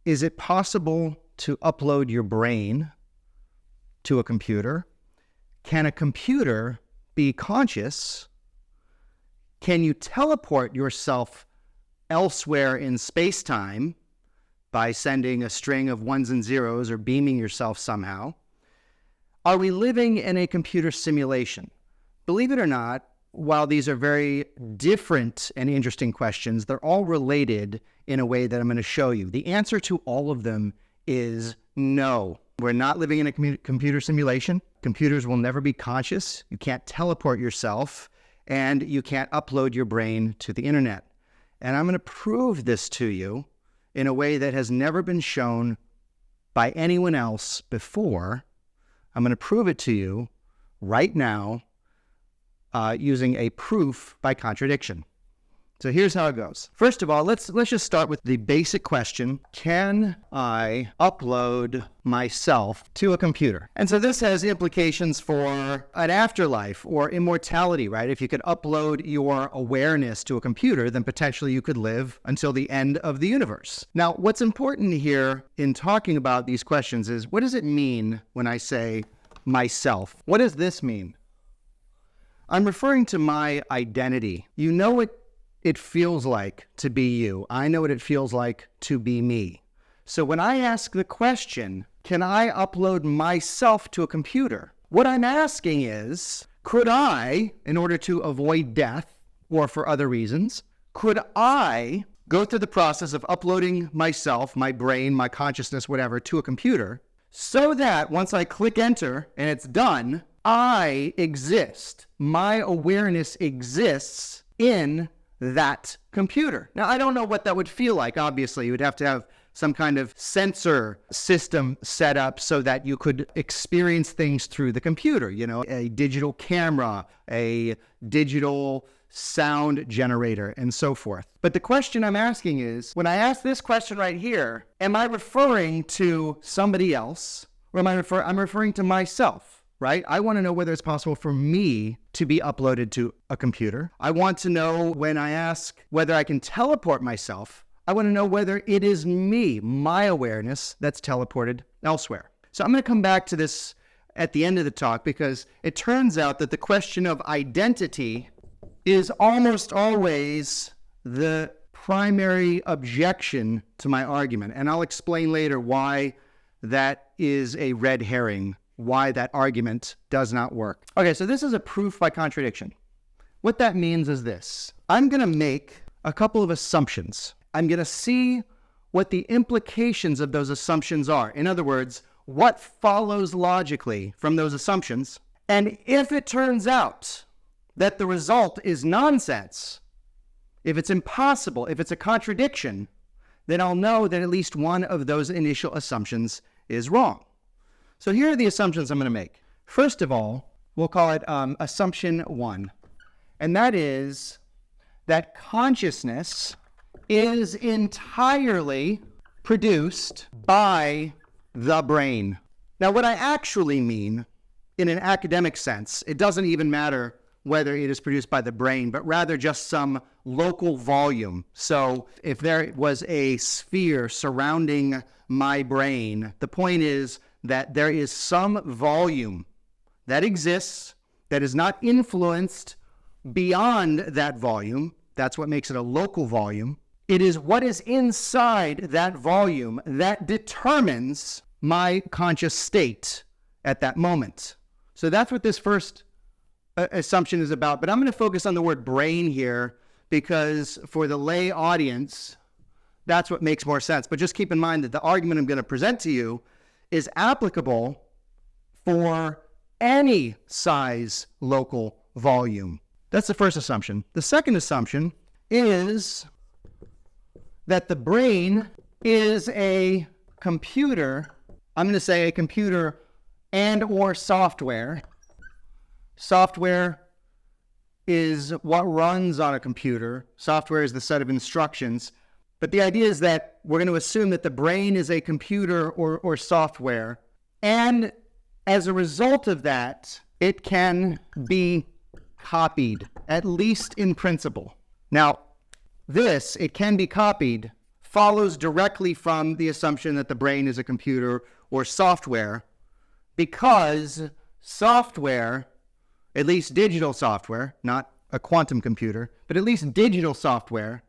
Is it possible to upload your brain to a computer? Can a computer be conscious? Can you teleport yourself elsewhere in space-time by sending a string of ones and zeros or beaming yourself somehow? Are we living in a computer simulation? Believe it or not, while these are very different and interesting questions, they're all related in a way that I'm going to show you. The answer to all of them is no. We're not living in a computer simulation. Computers will never be conscious. You can't teleport yourself, and you can't upload your brain to the internet. And I'm going to prove this to you in a way that has never been shown by anyone else before. I'm going to prove it to you right now using a proof by contradiction. So here's how it goes. First of all, let's just start with the basic question: can I upload myself to a computer? And so this has implications for an afterlife or immortality, right? If you could upload your awareness to a computer, then potentially you could live until the end of the universe. Now, what's important here in talking about these questions is, what does it mean when I say myself? What does this mean? I'm referring to my identity. You know what it feels like to be you. I know what it feels like to be me. So when I ask the question, can I upload myself to a computer? What I'm asking is, could I, in order to avoid death or for other reasons, could I go through the process of uploading myself, my brain, my consciousness, whatever, to a computer so that once I click enter and it's done, I exist. My awareness exists in that computer. Now, I don't know what that would feel like. Obviously, you would have to have some kind of sensor system set up so that you could experience things through the computer, you know, a digital camera, a digital sound generator, and so forth. But the question I'm asking is, when I ask this question right here, am I referring to somebody else, or I'm referring to myself? Right? I want to know whether it's possible for me to be uploaded to a computer. I want to know, when I ask whether I can teleport myself, I want to know whether it is me, my awareness, that's teleported elsewhere. So I'm going to come back to this at the end of the talk, because it turns out that the question of identity is almost always the primary objection to my argument. And I'll explain later why that is a red herring, why that argument does not work. Okay, so this is a proof by contradiction. What that means is this. I'm going to make a couple of assumptions. I'm going to see what the implications of those assumptions are. In other words, what follows logically from those assumptions. And if it turns out that the result is nonsense, if it's impossible, if it's a contradiction, then I'll know that at least one of those initial assumptions is wrong. So here are the assumptions I'm going to make. First of all, we'll call it assumption 1. And that is that consciousness is entirely produced by the brain. Now, what I actually mean in an academic sense, it doesn't even matter whether it is produced by the brain, but rather just some local volume. So if there was a sphere surrounding my brain, the point is that there is some volume that exists that is not influenced beyond that volume. That's what makes it a local volume. It is what is inside that volume that determines my conscious state at that moment. So that's what this first assumption is about. But I'm going to focus on the word brain here because for the lay audience, that's what makes more sense. But just keep in mind that the argument I'm going to present to you is applicable for any size local volume. That's the first assumption. The second assumption is that the brain is a computer. I'm going to say a computer and or software. Software is what runs on a computer. Software is the set of instructions. But the idea is that we're going to assume that the brain is a computer or software. And as a result of that, it can be copied, at least in principle. Now, it can be copied follows directly from the assumption that the brain is a computer or software, because software, at least digital software, not a quantum computer, but at least digital software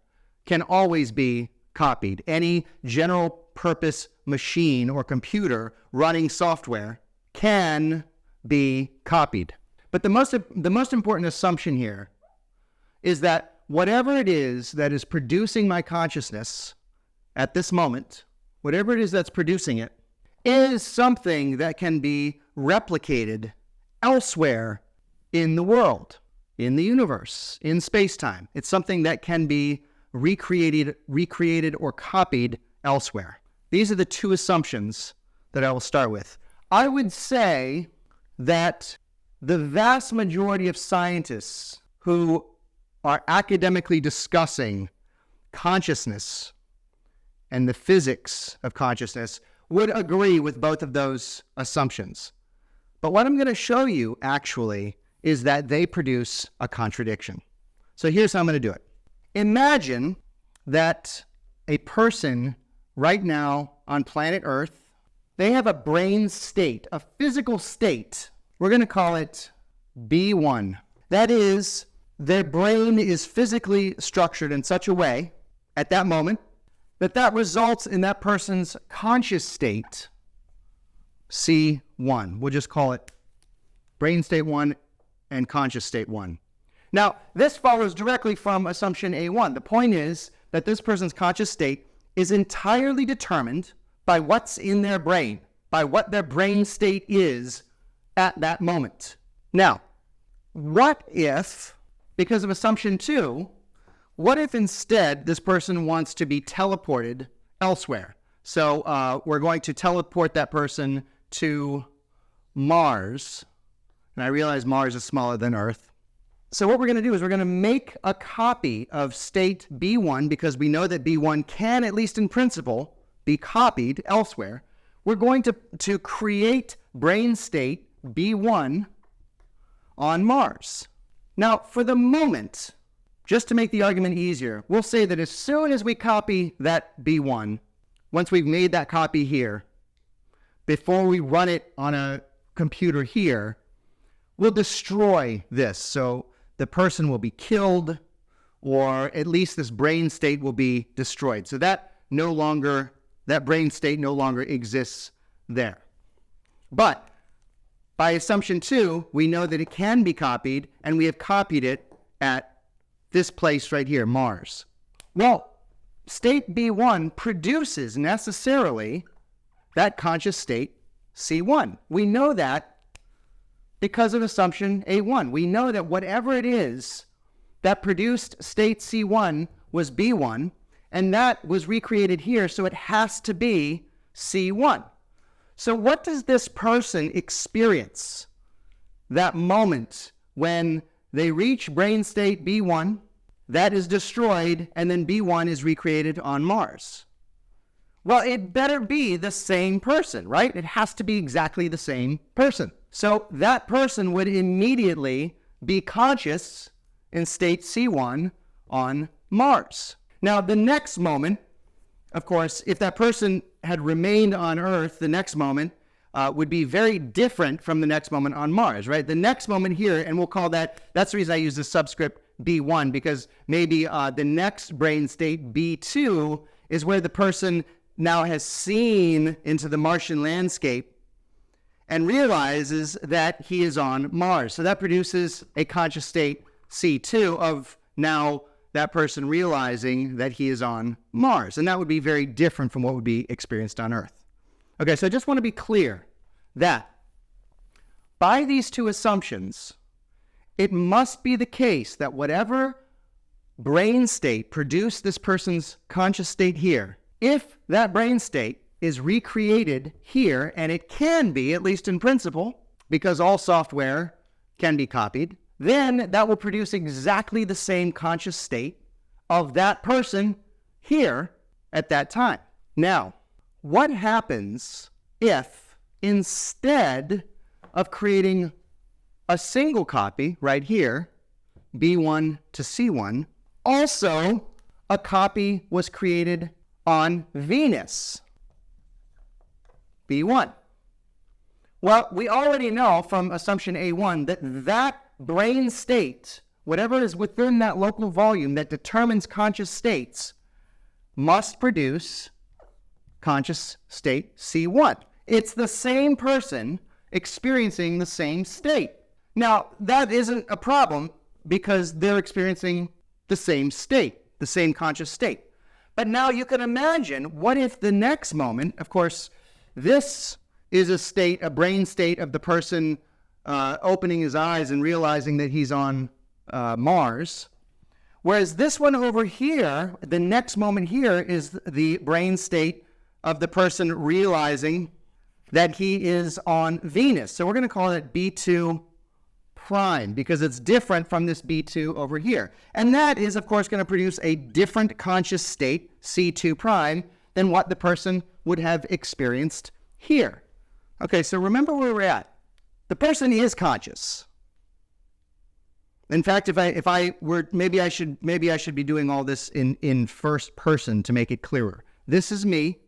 can always be copied. Any general purpose machine or computer running software can be copied. But the most important assumption here is that whatever it is that is producing my consciousness at this moment, whatever it is that's producing it, is something that can be replicated elsewhere in the world, in the universe, in space-time. It's something that can be recreated or copied elsewhere. These are the two assumptions that I will start with. I would say that the vast majority of scientists who are academically discussing consciousness and the physics of consciousness would agree with both of those assumptions. But what I'm going to show you actually is that they produce a contradiction. So here's how I'm going to do it. Imagine that a person right now on planet Earth, they have a brain state, a physical state. We're going to call it B1. That is, their brain is physically structured in such a way at that moment that results in that person's conscious state, C1. We'll just call it brain state 1 and conscious state 1. Now, this follows directly from assumption A1. The point is that this person's conscious state is entirely determined by what's in their brain, by what their brain state is at that moment. Now, what if, because of assumption 2, what if instead this person wants to be teleported elsewhere? So we're going to teleport that person to Mars. And I realize Mars is smaller than Earth. So what we're going to do is we're going to make a copy of state B1, because we know that B1 can, at least in principle, be copied elsewhere. We're going to create brain state B1 on Mars. Now, for the moment, just to make the argument easier, we'll say that as soon as we copy that B1, once we've made that copy here, before we run it on a computer here, we'll destroy this. So the person will be killed, or at least this brain state will be destroyed. So that brain state no longer exists there. But by assumption 2, we know that it can be copied, and we have copied it at this place right here, Mars. Well, state B1 produces necessarily that conscious state C1. We know that because of assumption A1. We know that whatever it is that produced state C1 was B1, and that was recreated here, so it has to be C1. So what does this person experience that moment when they reach brain state B1, that is destroyed, and then B1 is recreated on Mars? Well, it better be the same person, right? It has to be exactly the same person. So that person would immediately be conscious in state C1 on Mars. Now, the next moment, of course, if that person had remained on Earth, the next moment would be very different from the next moment on Mars, right? The next moment here, and we'll call that's the reason I use the subscript B1, because maybe the next brain state, B2, is where the person now has seen into the Martian landscape and realizes that he is on Mars. So that produces a conscious state C2 of now that person realizing that he is on Mars. And that would be very different from what would be experienced on Earth. Okay, so I just want to be clear that by these two assumptions, it must be the case that whatever brain state produced this person's conscious state here, if that brain state is recreated here, and it can be, at least in principle, because all software can be copied, then that will produce exactly the same conscious state of that person here at that time. Now, what happens if instead of creating a single copy right here, B1 to C1, also a copy was created on Venus? B1. Well, we already know from assumption A1 that that brain state, whatever is within that local volume that determines conscious states, must produce conscious state C1. It's the same person experiencing the same state. Now, that isn't a problem because they're experiencing the same state, the same conscious state. But now you can imagine, what if the next moment, of course, this is a state, a brain state of the person opening his eyes and realizing that he's on Mars. Whereas this one over here, the next moment here, is the brain state of the person realizing that he is on Venus. So we're going to call it B2 prime because it's different from this B2 over here. And that is, of course, going to produce a different conscious state, C2 prime, than what the person would have experienced here. Okay, so remember where we're at. The person is conscious. In fact, if I were, maybe I should be doing all this in first person to make it clearer. This is me.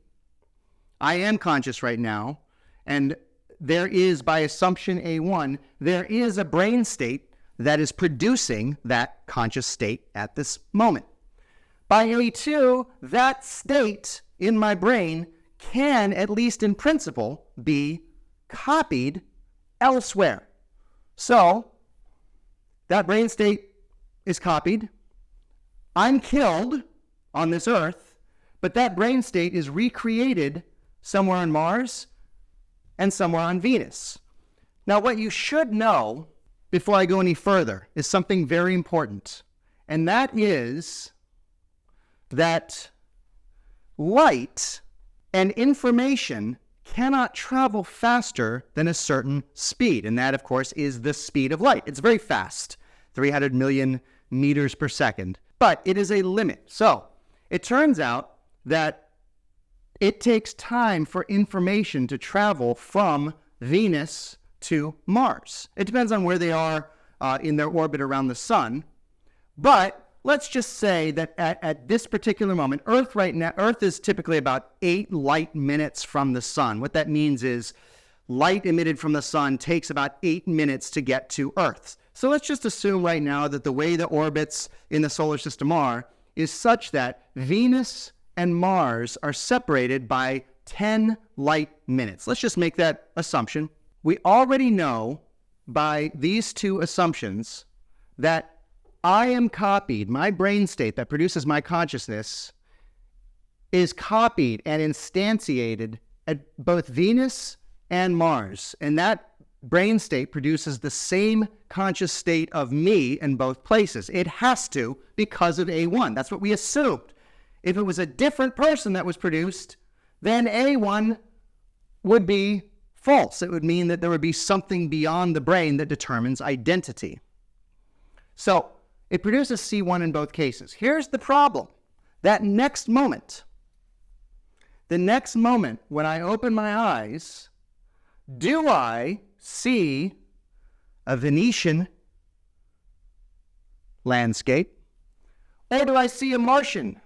I am conscious right now, and there is, by assumption A1, there is a brain state that is producing that conscious state at this moment. By A2, that state in my brain can, at least in principle, be copied elsewhere. So, that brain state is copied. I'm killed on this Earth, but that brain state is recreated somewhere on Mars and somewhere on Venus. Now, what you should know before I go any further is something very important, and that is that light and information cannot travel faster than a certain speed, and that, of course, is the speed of light. It's very fast, 300 million meters per second, but it is a limit. So it turns out that it takes time for information to travel from Venus to Mars. It depends on where they are in their orbit around the sun, but let's just say that at this particular moment, Earth right now, Earth is typically about 8 light minutes from the sun. What that means is light emitted from the sun takes about 8 minutes to get to Earth. So let's just assume right now that the way the orbits in the solar system are is such that Venus and Mars are separated by 10 light minutes. Let's just make that assumption. We already know by these two assumptions that I am copied, my brain state that produces my consciousness is copied and instantiated at both Venus and Mars. And that brain state produces the same conscious state of me in both places. It has to because of A1. That's what we assumed. If it was a different person that was produced, then A1 would be false. It would mean that there would be something beyond the brain that determines identity. So it produces C1 in both cases. Here's the problem. That next moment, the next moment when I open my eyes, do I see a Venetian landscape, or do I see a Martian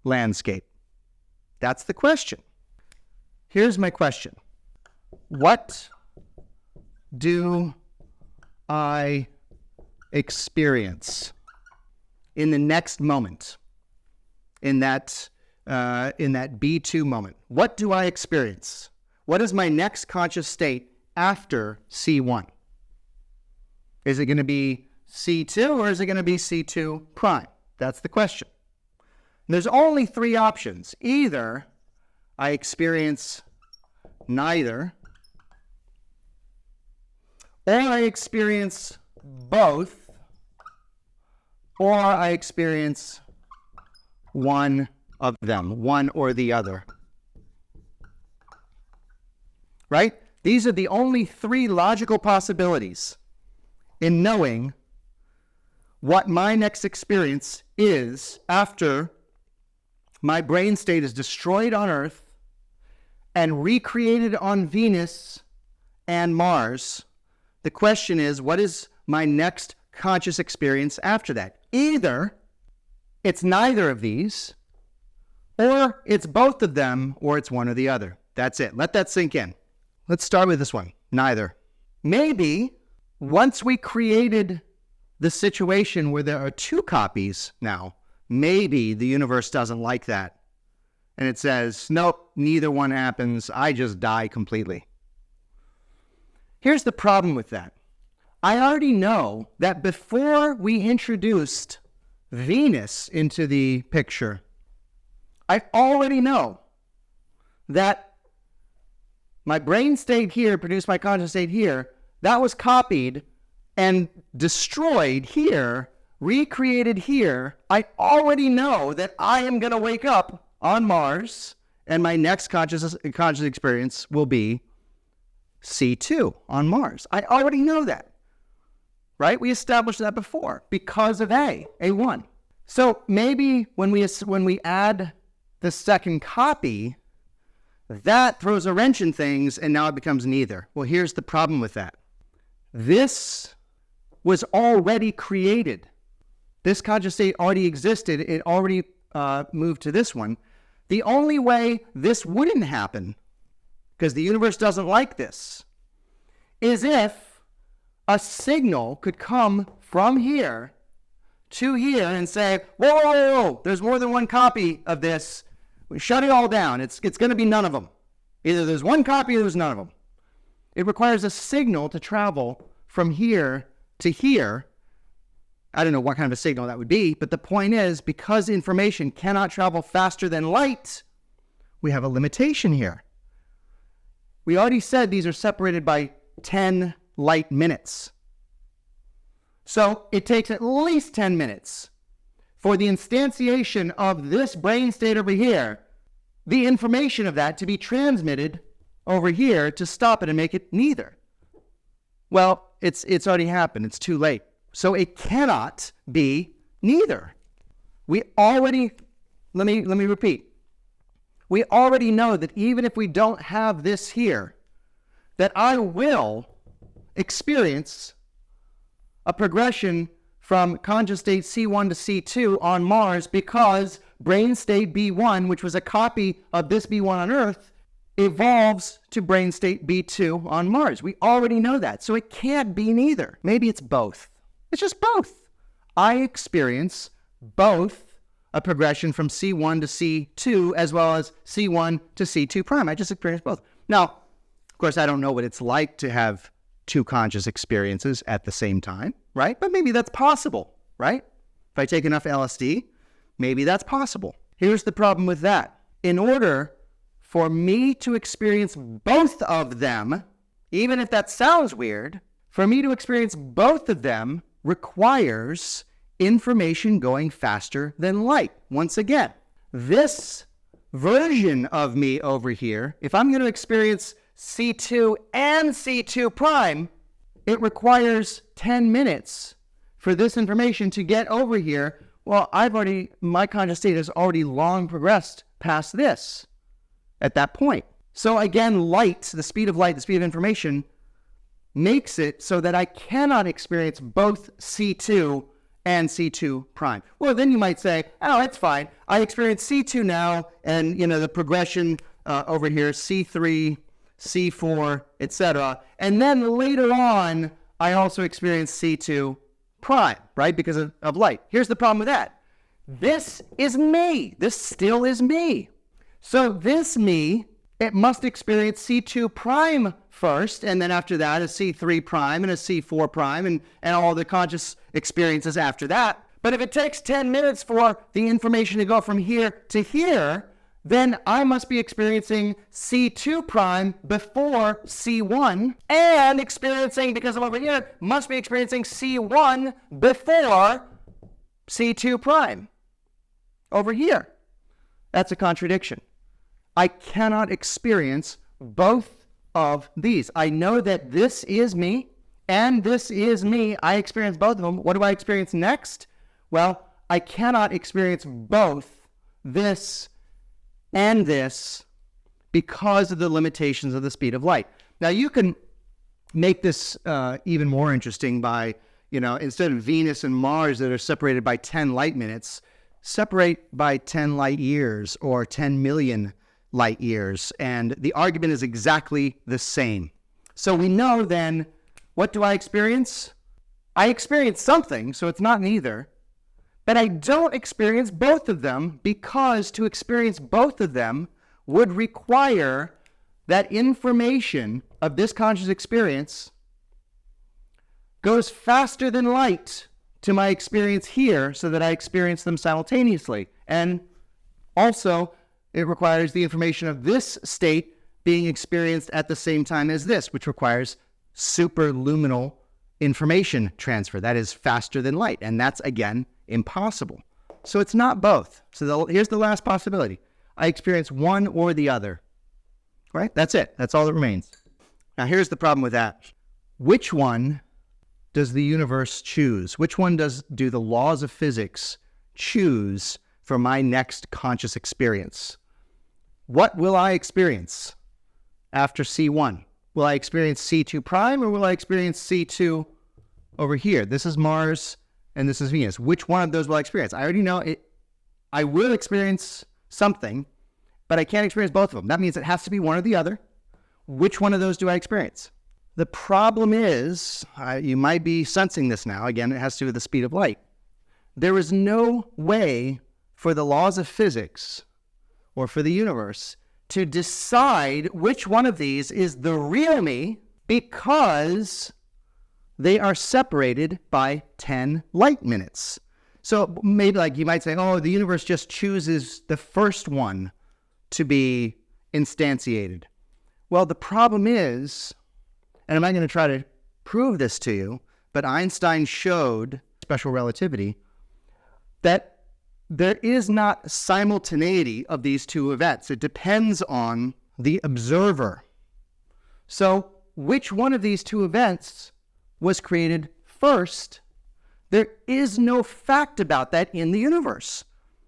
landscape? That's the question. Here's my question. What do I experience in the next moment, in that B2 moment? What do I experience? What is my next conscious state after C1? Is it going to be C2 or is it going to be C2 prime? That's the question. And there's only 3 options. Either I experience neither, or I experience both, or I experience one of them, one or the other. Right? These are the only 3 logical possibilities in knowing what my next experience is after my brain state is destroyed on Earth and recreated on Venus and Mars. The question is, what is my next conscious experience after that? Either it's neither of these, or it's both of them, or it's one or the other. That's it. Let that sink in. Let's start with this one. Neither. Maybe once we created the situation where there are two copies now, maybe the universe doesn't like that. And it says, nope, neither one happens. I just die completely. Here's the problem with that. I already know that before we introduced Venus into the picture, I already know that my brain state here produced my conscious state here. That was copied and destroyed here, recreated here. I already know that I am going to wake up on Mars, and my next conscious experience will be C2 on Mars. I already know that, right? We established that before because of A1. So maybe when we add the second copy, that throws a wrench in things, and now it becomes neither. Well, here's the problem with that. This was already created. This conscious state already existed. It already moved to this one. The only way this wouldn't happen, because the universe doesn't like this, is if a signal could come from here to here and say, whoa, whoa, whoa, there's more than one copy of this. We shut it all down. It's going to be none of them. Either there's one copy or there's none of them. It requires a signal to travel from here to here. I don't know what kind of a signal that would be, but the point is, because information cannot travel faster than light, we have a limitation here. We already said these are separated by 10 light minutes. So it takes at least 10 minutes for the instantiation of this brain state over here, the information of that to be transmitted over here to stop it and make it neither. Well, it's already happened. It's too late. So it cannot be neither. Let me repeat. We already know that even if we don't have this here, that I will experience a progression from conscious state C1 to C2 on Mars, because brain state B1, which was a copy of this B1 on Earth, evolves to brain state B2 on Mars. We already know that. So it can't be neither. Maybe it's both. It's just both. I experience both a progression from C1 to C2 as well as C1 to C2 prime. I just experience both. Now, of course, I don't know what it's like to have two conscious experiences at the same time, right? But maybe that's possible, right? If I take enough LSD, maybe that's possible. Here's the problem with that. In order for me to experience both of them, even if that sounds weird, for me to experience both of them requires information going faster than light. Once again, this version of me over here, if I'm going to experience C2 and C2 prime, it requires 10 minutes for this information to get over here. Well, my conscious state has already long progressed past this at that point. So again, light, the speed of light, the speed of information, makes it so that I cannot experience both C2 and C2 prime. Well, then you might say, oh, that's fine. I experience C2 now, and the progression over here, C3, C4, etc. And then later on, I also experience C2 prime, right? Because of light. Here's the problem with that. This is me. This still is me. So this me, it must experience C2 prime first, and then after that a C3 prime and a C4 prime and all the conscious experiences after that. But if it takes 10 minutes for the information to go from here to here, then I must be experiencing C2 prime before C1, and experiencing, because I'm over here, must be experiencing C1 before C2 prime over here. That's a contradiction. I cannot experience both of these. I know that this is me and this is me. I experience both of them. What do I experience next? Well, I cannot experience both this and this because of the limitations of the speed of light. Now, you can make this even more interesting by, instead of Venus and Mars that are separated by 10 light minutes, separate by 10 light years or 10 million light years, and the argument is exactly the same. So we know then, what do I experience? I experience something, so it's not neither, but I don't experience both of them, because to experience both of them would require that information of this conscious experience goes faster than light to my experience here, so that I experience them simultaneously. And also, it requires the information of this state being experienced at the same time as this, which requires superluminal information transfer. That is faster than light, and that's, again, impossible. So it's not both. So here's the last possibility. I experience one or the other. Right? That's it. That's all that remains. Now, here's the problem with that. Which one does the universe choose? Which one do the laws of physics choose for my next conscious experience? What will I experience after C1? Will I experience C2 prime, or will I experience C2 over here? This is Mars and this is Venus. Which one of those will I experience? I already know it. I will experience something, but I can't experience both of them. That means it has to be one or the other. Which one of those do I experience? The problem is, you might be sensing this now. Again, it has to do with the speed of light. There is no way for the laws of physics or for the universe to decide which one of these is the real me, because they are separated by 10 light minutes. So maybe like you might say, oh, the universe just chooses the first one to be instantiated. Well, the problem is, and I'm not going to try to prove this to you, but Einstein showed special relativity that there is not simultaneity of these two events. It depends on the observer. So which one of these two events was created first? There is no fact about that in the universe.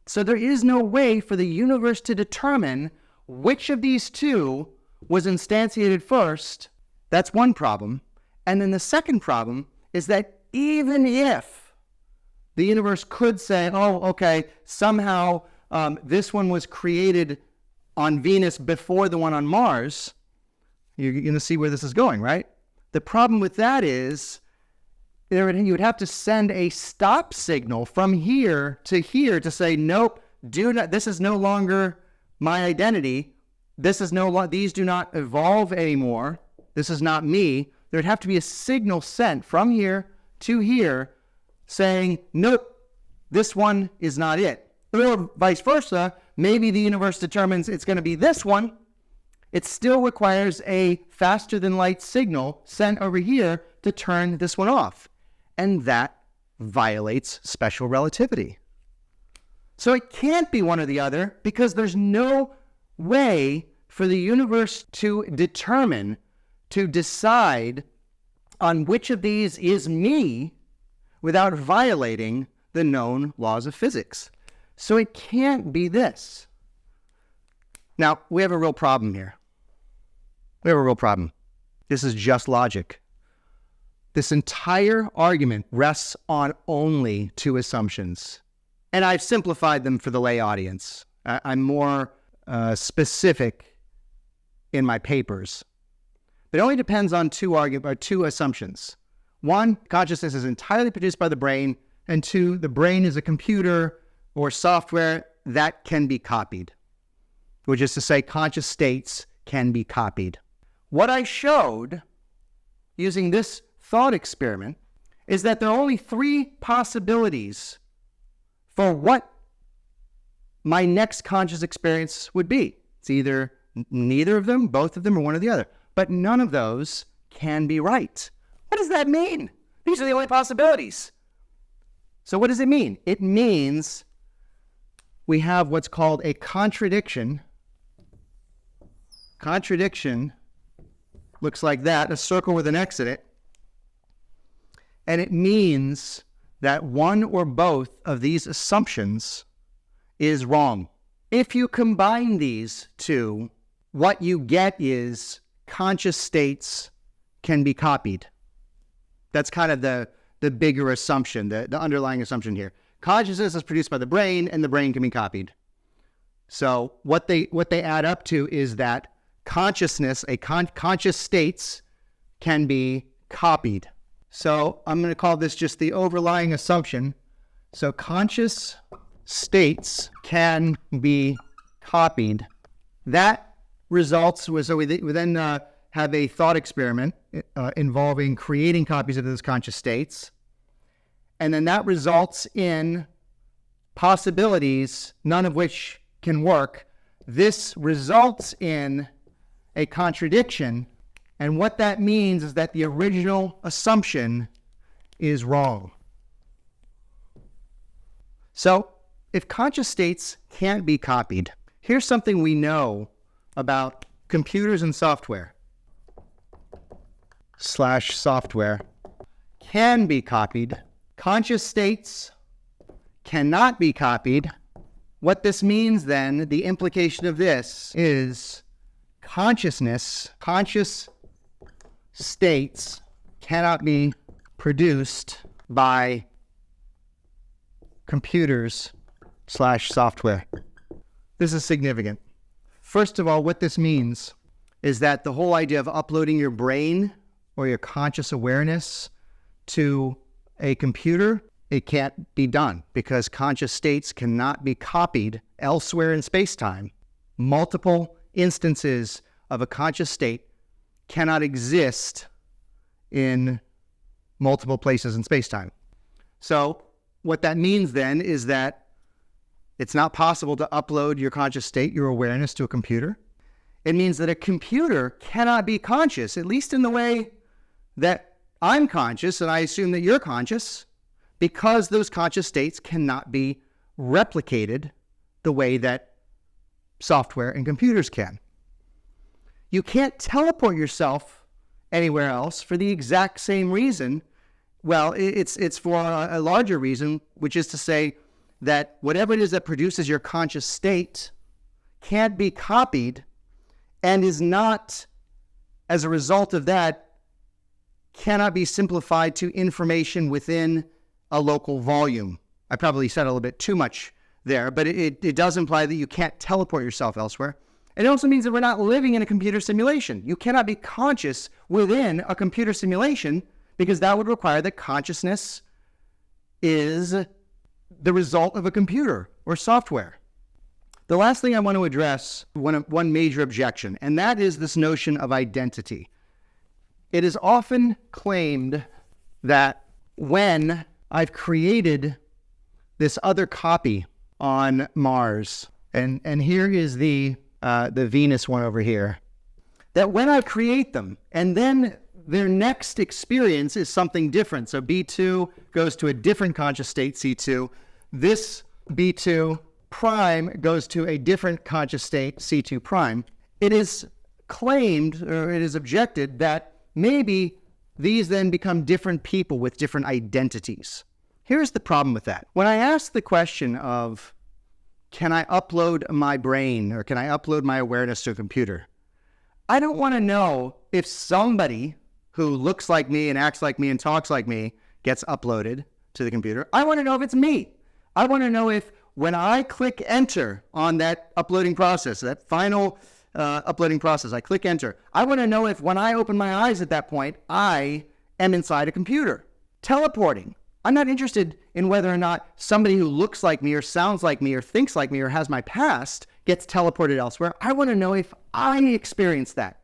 So there is no way for the universe to determine which of these two was instantiated first. That's one problem. And then the second problem is that even if the universe could say, oh, okay, somehow this one was created on Venus before the one on Mars, you're going to see where this is going, right? The problem with that is you would have to send a stop signal from here to say, nope, this is no longer my identity. These do not evolve anymore. This is not me. There'd have to be a signal sent from here to here saying, nope, this one is not it. Or vice versa, maybe the universe determines it's going to be this one. It still requires a faster than light signal sent over here to turn this one off. And that violates special relativity. So it can't be one or the other, because there's no way for the universe to determine, to decide on which of these is me without violating the known laws of physics. So it can't be this. Now, we have a real problem here. We have a real problem. This is just logic. This entire argument rests on only two assumptions. And I've simplified them for the lay audience. I'm more specific in my papers. But it only depends on two assumptions. One, consciousness is entirely produced by the brain. And two, the brain is a computer or software that can be copied, which is to say conscious states can be copied. What I showed using this thought experiment is that there are only three possibilities for what my next conscious experience would be. It's either neither of them, both of them, or one or the other. But none of those can be right. What does that mean? These are the only possibilities. So what does it mean? It means we have what's called a contradiction. Contradiction looks like that, a circle with an X in it. And it means that one or both of these assumptions is wrong. If you combine these two, what you get is conscious states can be copied. That's kind of the bigger assumption, the underlying assumption here. Consciousness is produced by the brain, and the brain can be copied. So what they add up to is that consciousness, conscious states, can be copied. So I'm going to call this just the overlying assumption. So conscious states can be copied. That results, so we then have a thought experiment involving creating copies of those conscious states. And then that results in possibilities, none of which can work. This results in a contradiction. And what that means is that the original assumption is wrong. So if conscious states can't be copied, here's something we know about computers and software. /software can be copied. Conscious states cannot be copied. What this means then, the implication of this is conscious states cannot be produced by computers /software. This is significant. First of all, what this means is that the whole idea of uploading your brain or your conscious awareness to a computer, it can't be done because conscious states cannot be copied elsewhere in space-time. Multiple instances of a conscious state cannot exist in multiple places in space-time. So what that means then is that it's not possible to upload your conscious state, your awareness, to a computer. It means that a computer cannot be conscious, at least in the way that I'm conscious and I assume that you're conscious, because those conscious states cannot be replicated the way that software and computers can. You can't teleport yourself anywhere else for the exact same reason. Well, it's for a larger reason, which is to say that whatever it is that produces your conscious state can't be copied and is not, as a result of that, cannot be simplified to information within a local volume. I probably said a little bit too much there, but it does imply that you can't teleport yourself elsewhere. It also means that we're not living in a computer simulation. You cannot be conscious within a computer simulation because that would require that consciousness is the result of a computer or software. The last thing I want to address, one major objection, and that is this notion of identity. It is often claimed that when I've created this other copy on Mars, and here is the Venus one over here, that when I create them, and then their next experience is something different. So B2 goes to a different conscious state, C2. This B2 prime goes to a different conscious state, C2 prime. It is claimed, or it is objected, that maybe these then become different people with different identities. Here's the problem with that. When I ask the question of, can I upload my brain or can I upload my awareness to a computer? I don't want to know if somebody who looks like me and acts like me and talks like me gets uploaded to the computer. I want to know if it's me. I want to know if when I click enter on that uploading process, that final uploading process, I click enter, I want to know if when I open my eyes at that point, I am inside a computer. Teleporting. I'm not interested in whether or not somebody who looks like me or sounds like me or thinks like me or has my past gets teleported elsewhere. I want to know if I experience that.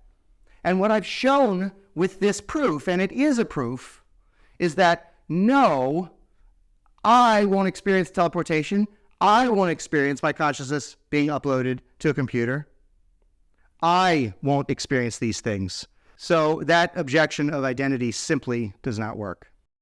And what I've shown with this proof, and it is a proof, is that no, I won't experience teleportation. I won't experience my consciousness being uploaded to a computer. I won't experience these things. So that objection of identity simply does not work.